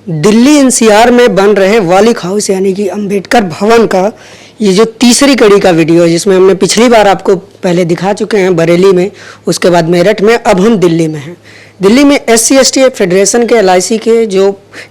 Delhi NCR में बन रहे वालिक हाउस यानी कि अंबेडकर भवन का ये जो तीसरी कड़ी का वीडियो है, जिसमें हमने पिछली बार आपको पहले दिखा चुके हैं बरेली में, उसके बाद मेरठ में, अब हम दिल्ली में हैं। दिल्ली में SC/ST फेडरेशन के LIC के जो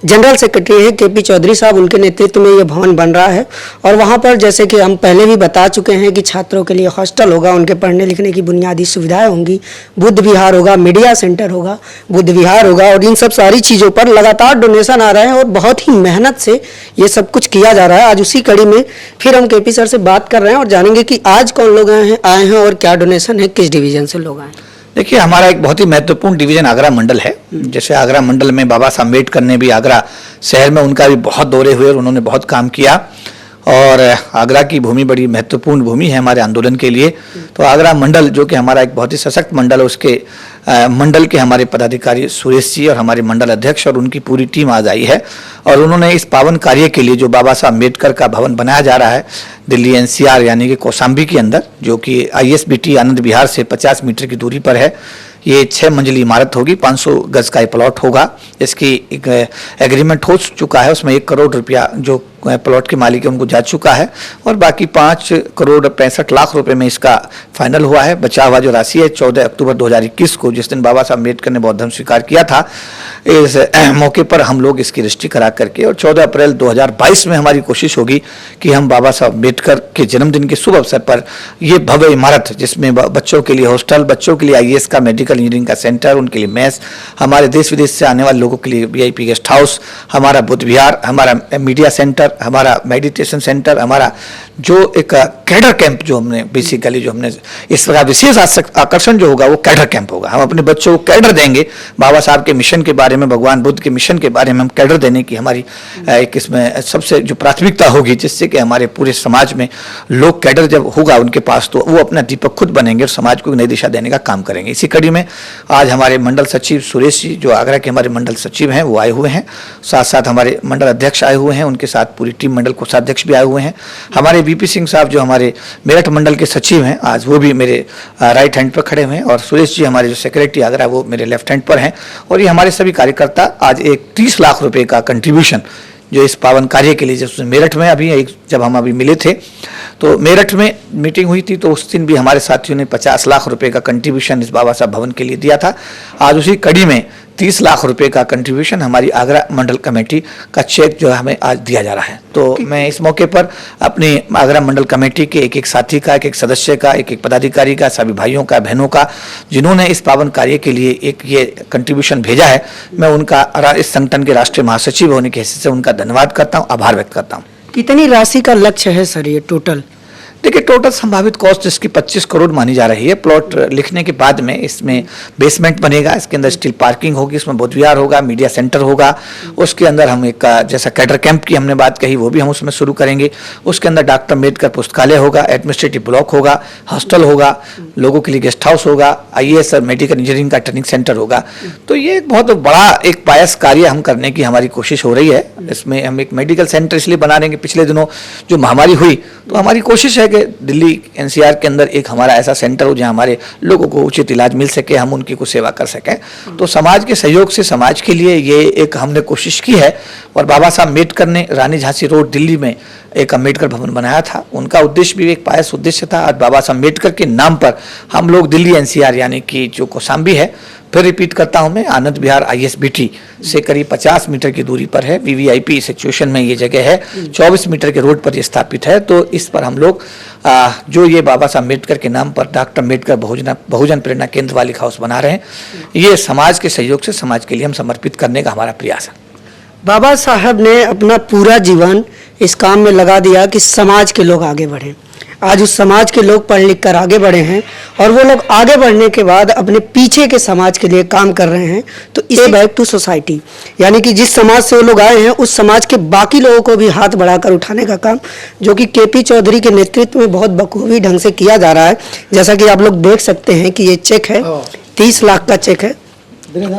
जनरल सेक्रेटरी हैं KP चौधरी साहब, उनके नेतृत्व में ये भवन बन रहा है। और वहाँ पर जैसे कि हम पहले भी बता चुके हैं कि छात्रों के लिए हॉस्टल होगा, उनके पढ़ने लिखने की बुनियादी सुविधाएं होंगी, बुद्ध विहार होगा, मीडिया सेंटर होगा, बुद्ध विहार होगा, और इन सब सारी चीज़ों पर लगातार डोनेशन आ रहे हैं और बहुत ही मेहनत से ये सब कुछ किया जा रहा है। आज उसी कड़ी में फिर हम KP सर से बात कर रहे हैं और जानेंगे कि आज कौन लोग आए हैं और क्या डोनेशन है, किस डिवीजन से लोग आए हैं। देखिए, हमारा एक बहुत ही महत्वपूर्ण डिवीजन आगरा मंडल है। जैसे आगरा मंडल में बाबा साहब अम्बेडकर ने भी आगरा शहर में उनका भी बहुत दौरे हुए और उन्होंने बहुत काम किया, और आगरा की भूमि बड़ी महत्वपूर्ण भूमि है हमारे आंदोलन के लिए। तो आगरा मंडल जो कि हमारा एक बहुत ही सशक्त मंडल है, उसके मंडल के हमारे पदाधिकारी सुरेश जी और हमारे मंडल अध्यक्ष और उनकी पूरी टीम आज आई है, और उन्होंने इस पावन कार्य के लिए जो बाबा साहब अम्बेडकर का भवन बनाया जा रहा है दिल्ली NCR यानी कि कौशाम्बी के अंदर, जो कि ISBT आनंद विहार से 50 मीटर की दूरी पर है। ये 6 मंजिली इमारत होगी, 500 गज का प्लॉट होगा। इसकी एक एग्रीमेंट हो चुका है, उसमें 1 करोड़ रुपया जो प्लॉट के मालिक है उनको जा चुका है, और बाकी 5 करोड़ 65 लाख रुपए में इसका फाइनल हुआ है। बचा हुआ जो राशि है 14 अक्टूबर 2021 को, जिस दिन बाबा साहब अम्बेडकर ने बौद्ध धर्म स्वीकार किया था, इस मौके पर हम लोग इसकी रजिस्ट्री करा करके, और 14 अप्रैल 2022 में हमारी कोशिश होगी कि हम बाबा साहब अम्बेडकर के जन्मदिन के शुभ अवसर पर ये भव्य इमारत, जिसमें बच्चों के लिए हॉस्टल, बच्चों के लिए IAS का मेडिकल इंजीनियरिंग का सेंटर, उनके लिए मेस, हमारे देश विदेश से आने वाले लोगों के लिए VIP गेस्ट हाउस, हमारा बुद्ध विहार, हमारा मीडिया सेंटर, हमारा मेडिटेशन सेंटर, हमारा जो एक कैडर कैंप जो हमने बेसिकली जो हमने इस तरह विशेष आकर्षण जो होगा वो कैडर कैंप होगा। हम अपने बच्चों को कैडर देंगे, बाबा साहब के मिशन के बारे में, भगवान बुद्ध के मिशन के बारे में हम कैडर देने की हमारी एक इसमें सबसे जो प्राथमिकता होगी, जिससे कि हमारे पूरे समाज में लोग कैडर जब होगा उनके पास, तो वो अपना दीपक खुद बनेंगे और समाज को नई दिशा देने का काम करेंगे। इसी कड़ी में आज हमारे मंडल सचिव सुरेश जी, जो आगरा के हमारे मंडल सचिव हैं, वो आए हुए हैं। साथ साथ हमारे मंडल अध्यक्ष आए हुए हैं, उनके साथ पूरी टीम मंडल कोषाध्यक्ष भी आए हुए हैं। हमारे VP सिंह साहब जो हमारे मेरठ मंडल के सचिव हैं, आज वो भी मेरे राइट हैंड पर खड़े हुए हैं, और सुरेश जी हमारे जो सेक्रेटरी आगरा वो मेरे लेफ्ट हैंड पर हैं। और ये हमारे सभी कार्यकर्ता आज एक 30 लाख रुपए का कंट्रीब्यूशन जो इस पावन कार्य के लिए, जब मेरठ में जब हम अभी मिले थे तो मेरठ में मीटिंग हुई थी, तो उस दिन भी हमारे साथियों ने 50 लाख रुपए का कंट्रीब्यूशन इस बाबा साहब भवन के लिए दिया था। आज उसी कड़ी में 30 लाख रुपए का कंट्रीब्यूशन हमारी आगरा मंडल कमेटी का चेक जो है हमें आज दिया जा रहा है। तो मैं इस मौके पर अपनी आगरा मंडल कमेटी के एक ससाथी का, एक सदस्य का, एक पदाधिकारी का, सभी भाइयों का, बहनों का, जिन्होंने इस पावन कार्य के लिए एक ये कंट्रीब्यूशन भेजा है, मैं उनका इस संगठन के राष्ट्रीय महासचिव होने की हैसियत से उनका धन्यवाद करता हूँ, आभार व्यक्त करता हूँ। कितनी राशि का लक्ष्य है सर ये टोटल? देखिए, टोटल संभावित कॉस्ट इसकी 25 करोड़ मानी जा रही है। प्लॉट लिखने के बाद में इसमें बेसमेंट बनेगा, इसके अंदर स्टील पार्किंग होगी, इसमें बुद्ध विहार होगा, मीडिया सेंटर होगा, उसके अंदर हम एक जैसा कैडर कैंप की हमने बात कही वो भी हम उसमें शुरू करेंगे। उसके अंदर डॉक्टर अम्बेडकर पुस्तकालय होगा, एडमिनिस्ट्रेटिव ब्लॉक होगा, हॉस्टल होगा, लोगों के लिए गेस्ट हाउस होगा, IAS और मेडिकल इंजीनियरिंग का ट्रेनिंग सेंटर होगा। तो ये एक बहुत बड़ा एक पायस कार्य हम करने की हमारी कोशिश हो रही है। इसमें हम एक मेडिकल सेंटर इसलिए बना रहे हैं कि पिछले दिनों जो महामारी हुई, तो हमारी कोशिश है कि दिल्ली NCR के अंदर एक हमारा ऐसा सेंटर हो जहां हमारे लोगों को उचित इलाज मिल सके, हम उनकी कुछ सेवा कर सकें। तो समाज के सहयोग से समाज के लिए ये एक हमने कोशिश की है। और बाबा साहब अम्बेडकर ने रानी झांसी रोड दिल्ली में एक अम्बेडकर भवन बनाया था, उनका उद्देश्य भी एक पायस उद्देश्य था। और बाबा साहब अम्बेडकर के नाम पर हम लोग दिल्ली NCR यानी कि जो कौशाम्बी है, फिर रिपीट करता हूं मैं, आनंद विहार ISBT से करीब 50 मीटर की दूरी पर है, VVIP सिचुएशन में ये जगह है, 24 मीटर के रोड पर ये स्थापित है। तो इस पर हम लोग जो ये बाबा साहब अम्बेडकर के नाम पर डॉक्टर अम्बेडकर बहुजन प्रेरणा केंद्र वालिक हाउस बना रहे हैं, ये समाज के सहयोग से समाज के लिए हम समर्पित करने का हमारा प्रयास है। बाबा साहब ने अपना पूरा जीवन इस काम में लगा दिया कि समाज के लोग आगे बढ़ें। आज उस समाज के लोग पढ़ लिख कर आगे बढ़े हैं, और वो लोग आगे बढ़ने के बाद अपने पीछे के समाज के लिए काम कर रहे हैं। तो इसे बैक टू सोसाइटी, यानी कि जिस समाज से वो लोग आए हैं उस समाज के बाकी लोगों को भी हाथ बढ़ाकर उठाने का काम, जो कि KP चौधरी के नेतृत्व में बहुत बखूबी ढंग से किया जा रहा है। जैसा कि आप लोग देख सकते हैं कि ये चेक है, 30 लाख का चेक है,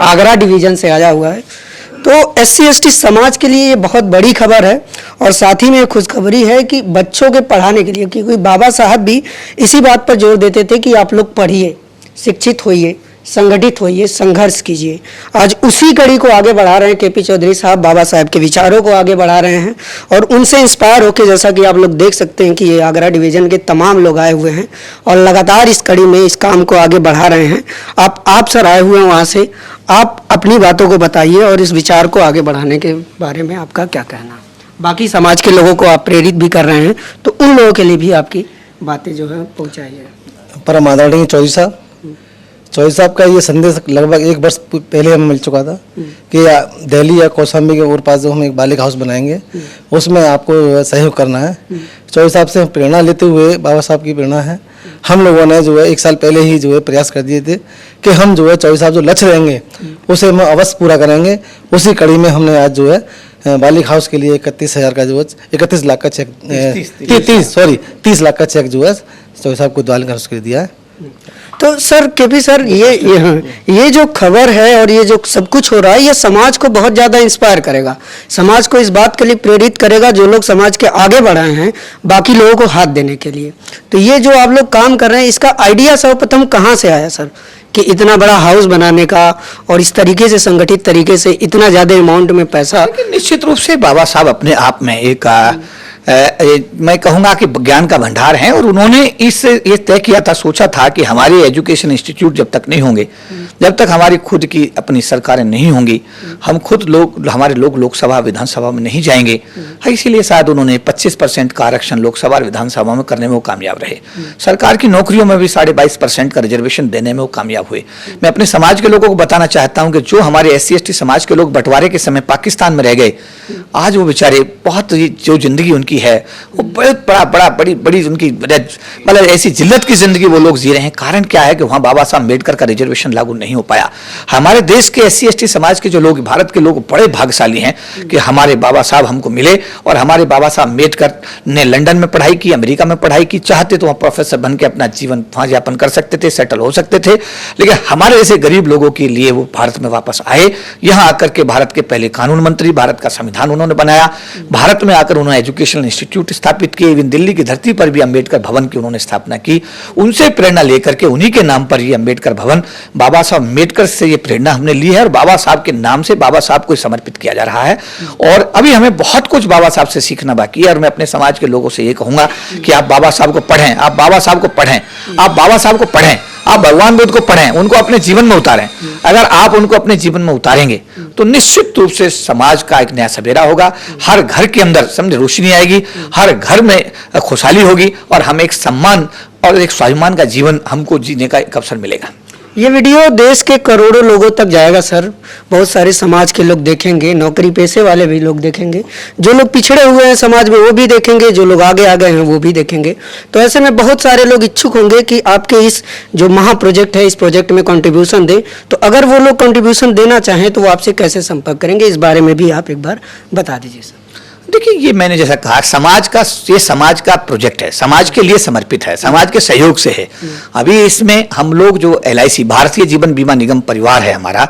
आगरा डिवीजन से आया हुआ है। तो SC/ST समाज के लिए ये बहुत बड़ी खबर है। और साथ ही में खुशखबरी है कि बच्चों के पढ़ाने के लिए, क्योंकि बाबा साहब भी इसी बात पर जोर देते थे कि आप लोग पढ़िए, शिक्षित होइए, संगठित होइए, संघर्ष कीजिए। आज उसी कड़ी को आगे बढ़ा रहे हैं केपी चौधरी साहब, बाबा साहब के विचारों को आगे बढ़ा रहे हैं और उनसे इंस्पायर होकर, जैसा कि आप लोग देख सकते हैं कि ये आगरा डिवीज़न के तमाम लोग आए हुए हैं और लगातार इस कड़ी में इस काम को आगे बढ़ा रहे हैं। आप सर आए हुए हैं वहाँ से, आप अपनी बातों को बताइए और इस विचार को आगे बढ़ाने के बारे में आपका क्या कहना? बाकी समाज के लोगों को आप प्रेरित भी कर रहे हैं, तो उन लोगों के लिए भी आपकी बातें जो है पहुँचाइए। परम आदरणीय चौधरी साहब का ये संदेश लगभग 1 वर्ष पहले हमें मिल चुका था कि दिल्ली या कौशाम्बी के और पास जो हम एक बालिका हाउस बनाएंगे, उसमें आपको सहयोग करना है। चौधरी साहब से प्रेरणा लेते हुए, बाबा साहब की प्रेरणा है, हम लोगों ने जो है 1 साल पहले ही जो है प्रयास कर दिए थे कि हम जो है चौधरी साहब जो लक्ष्य रहेंगे उसे हम अवश्य पूरा करेंगे। उसी कड़ी में हमने आज जो है बालिका हाउस के लिए 31,000 का जो है 31 लाख का चेक 30 लाख का चेक जो है चौधरी साहब को बालिका हाउस के लिए दिया है। तो सर केपी सर, ये जो खबर है और ये जो सब कुछ हो रहा है, ये समाज को बहुत ज़्यादा इंस्पायर करेगा, समाज को इस बात के लिए प्रेरित करेगा जो लोग समाज के आगे बढ़े हैं बाकी लोगों को हाथ देने के लिए। तो ये जो आप लोग काम कर रहे हैं, इसका आइडिया सर्वप्रथम कहाँ से आया सर कि इतना बड़ा हाउस बनाने का और इस तरीके से संगठित तरीके से इतना ज़्यादा अमाउंट में पैसा? निश्चित रूप से बाबा साहब अपने आप में एक मैं कहूँगा कि ज्ञान का भंडार है और उन्होंने ये तय किया था, सोचा था कि हमारे एजुकेशन इंस्टीट्यूट जब तक नहीं होंगे, जब तक हमारी खुद की अपनी सरकारें नहीं होंगी, हम खुद हमारे लोग लोकसभा विधानसभा में नहीं जाएंगे। इसीलिए शायद उन्होंने 25% का आरक्षण लोकसभा और विधानसभा में करने में वो कामयाब रहे। सरकार की नौकरियों में भी 22.5% का रिजर्वेशन देने में वो कामयाब हुए। मैं अपने समाज के लोगों को बताना चाहता हूँ कि जो हमारे SC/ST समाज के लोग बंटवारे के समय पाकिस्तान में रह गए, आज वो बेचारे बहुत जो जिंदगी उनकी है वो बड़ी उनकी मतलब ऐसी जिल्लत की जिंदगी वो लोग जी रहे हैं। कारण क्या है कि वहां बाबा साहब अम्बेडकर का रिजर्वेशन लागू नहीं हो पाया। हमारे देश के SC/ST समाज के जो लोग, भारत के लोग बड़े भाग्यशाली हैं कि हमारे बाबा साहब हमको मिले और हमारे बाबा साहब अम्बेडकर ने लंदन में पढ़ाई की, अमेरिका में पढ़ाई की, चाहते तो वहाँ प्रोफेसर बन के अपना जीवन वहाँ यापन कर सकते थे, सेटल हो सकते थे, लेकिन हमारे जैसे गरीब लोगों के लिए वो भारत में वापस आए। यहाँ आकर के भारत के पहले कानून मंत्री, भारत का संविधान उन्होंने बनाया, भारत में आकर उन्होंने एजुकेशनल इंस्टीट्यूट स्थापित किए, इवन दिल्ली की धरती पर भी अंबेडकर भवन की उन्होंने स्थापना की। उनसे प्रेरणा लेकर के उन्हीं के नाम पर ये अंबेडकर भवन, बाबा साहब अंबेडकर से ये प्रेरणा हमने ली है और बाबा साहब के नाम से बाबा साहब को समर्पित किया जा रहा है। और अभी हमें बहुत कुछ बाबा साहब से सीखना बाकी है और मैं अपने समाज के लोगों से ये कहूंगा कि आप बाबा साहब को पढ़ें, आप बाबा साहब को पढ़ें, आप बाबा साहब को पढ़ें, आप भगवान बुद्ध को पढ़ें, उनको अपने जीवन में उतारें। अगर आप उनको अपने जीवन में उतारेंगे तो निश्चित रूप से समाज का एक नया सवेरा होगा, हर घर के अंदर समझे रोशनी आएगी, हर घर में खुशहाली होगी और हमें एक सम्मान और एक स्वाभिमान का जीवन हमको जीने का एक अवसर मिलेगा। ये वीडियो देश के करोड़ों लोगों तक जाएगा सर, बहुत सारे समाज के लोग देखेंगे, नौकरी पेशे वाले भी लोग देखेंगे, जो लोग पिछड़े हुए हैं समाज में वो भी देखेंगे, जो लोग आगे आ गए हैं वो भी देखेंगे। तो ऐसे में बहुत सारे लोग इच्छुक होंगे कि आपके इस जो महा प्रोजेक्ट है, इस प्रोजेक्ट में कंट्रीब्यूशन दें। तो अगर वो लोग कंट्रीब्यूशन देना चाहें तो वो आपसे कैसे संपर्क करेंगे, इस बारे में भी आप एक बार बता दीजिए सर। देखिए, ये मैंने जैसा कहा, ये समाज का प्रोजेक्ट है, समाज के लिए समर्पित है, समाज के सहयोग से है। अभी इसमें हम लोग जो LIC भारतीय जीवन बीमा निगम परिवार है हमारा,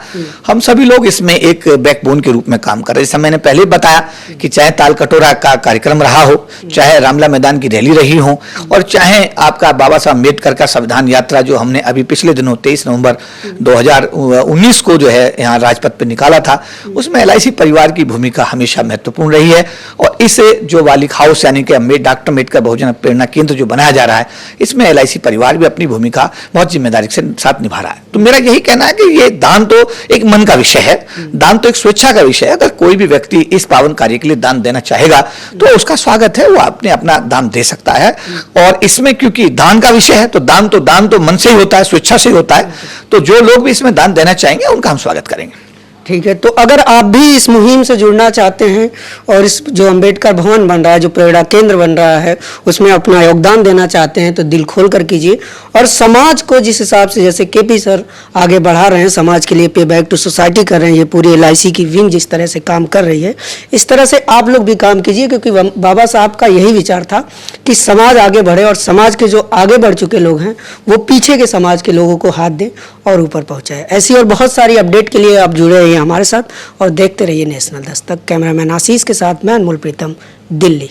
हम सभी लोग इसमें एक बैकबोन के रूप में काम कर रहे हैं। जैसा मैंने पहले बताया कि चाहे ताल कटोरा का कार्यक्रम रहा हो, चाहे रामला मैदान की रैली रही हो और चाहे आपका बाबा साहब अम्बेडकर का संविधान यात्रा जो हमने अभी पिछले दिनों 23 नवंबर 2019 को जो है यहाँ राजपथ पर निकाला था, उसमें LIC परिवार की भूमिका हमेशा महत्वपूर्ण रही है। और इसे जो बालिका हाउस यानी कि डॉक्टर अम्बेडकर बहुजन प्रेरणा केंद्र जो बनाया जा रहा है, इसमें LIC परिवार भी अपनी भूमिका बहुत जिम्मेदारी के साथ निभा रहा है। तो मेरा यही कहना है कि ये दान तो एक मन का विषय है, दान तो एक स्वेच्छा का विषय है। अगर कोई भी व्यक्ति इस पावन कार्य के लिए दान देना चाहेगा तो उसका स्वागत है, वो अपना दान दे सकता है। और इसमें क्योंकि दान का विषय है तो दान तो मन से ही होता है, स्वेच्छा से ही होता है। तो जो लोग भी इसमें दान देना चाहेंगे उनका हम स्वागत करेंगे। ठीक है, तो अगर आप भी इस मुहिम से जुड़ना चाहते हैं और इस जो अंबेडकर भवन बन रहा है, जो प्रेरणा केंद्र बन रहा है, उसमें अपना योगदान देना चाहते हैं तो दिल खोल कर कीजिए। और समाज को जिस हिसाब से जैसे केपी सर आगे बढ़ा रहे हैं, समाज के लिए पे बैक टू सोसाइटी कर रहे हैं, ये पूरी LIC की विंग जिस तरह से काम कर रही है, इस तरह से आप लोग भी काम कीजिए। क्योंकि बाबा साहब का यही विचार था कि समाज आगे बढ़े और समाज के जो आगे बढ़ चुके लोग हैं वो पीछे के समाज के लोगों को हाथ दें और ऊपर पहुँचाए। ऐसी और बहुत सारी अपडेट के लिए आप जुड़े रहिए हमारे साथ और देखते रहिए नेशनल दस्तक। कैमरामैन आशीष के साथ मैं अनमोल प्रीतम, दिल्ली।